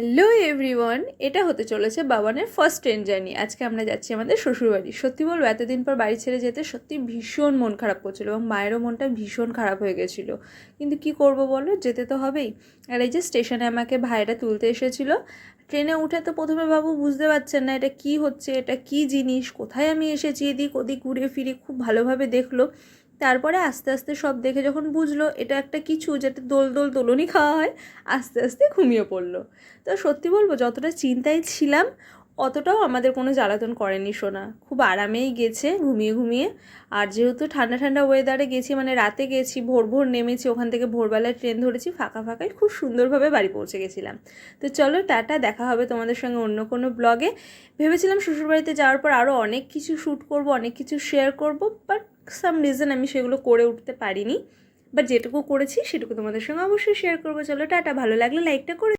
Hello everyone, এটা হতে চলেছে বাবানের ফার্স্ট ট্রেন জার্নি। আজকে আমরা যাচ্ছি আমাদের শ্বশুরবাড়ি। সত্যি বলবো, এতদিন পর বাড়ি ছেড়ে যেতে সত্যি ভীষণ মন খারাপ করছিলো এবং মায়েরও মনটা ভীষণ খারাপ হয়ে গেছিলো, কিন্তু কি করব বলো, যেতে তো হবেই। আর এই যে স্টেশনে আমাকে ভাইরা তুলতে এসেছিলো। ট্রেনে উঠে তো প্রথমে বাবু বুঝতে পারছেন না এটা কি হচ্ছে, এটা কি জিনিস, কোথায় আমি এসেছি, এদিক ওদিক ঘুরে ফিরে খুব ভালোভাবে দেখলো। তারপরে আস্তে আস্তে সব দেখে যখন বুঝলো এটা একটা কিছু যেটা দোল দোল দোলনি খাওয়া হয়, আস্তে আস্তে ঘুমিয়ে পড়লো। তো সত্যি বলবো, যতটা চিন্তায় ছিলাম অতটাও আমাদের কোনো জ্বালাতন করেনি সোনা, খুব আরামেই গেছে ঘুমিয়ে ঘুমিয়ে। আর যেহেতু ঠান্ডা ঠান্ডা ওয়েদারে গেছি, মানে রাতে গেছি, ভোর ভোর নেমেছি, ওখান থেকে ভোরবেলায় ট্রেন ধরেছি, ফাঁকা ফাঁকায় খুব সুন্দরভাবে বাড়ি পৌঁছে গেছিলাম। তো চলো টাটা, দেখা হবে তোমাদের সঙ্গে অন্য কোনো ব্লগে। ভেবেছিলাম শ্বশুরবাড়িতে যাওয়ার পর আরও অনেক কিছু শ্যুট করব, অনেক কিছু শেয়ার করব, বাট সাম রিজন আমি সেগুলো করে উঠতে পারিনি। বাট যেটুকু করেছি সেটুকু তোমাদের সঙ্গে অবশ্যই শেয়ার করবো। চলো টাটা, ভালো লাগলে লাইকটা করে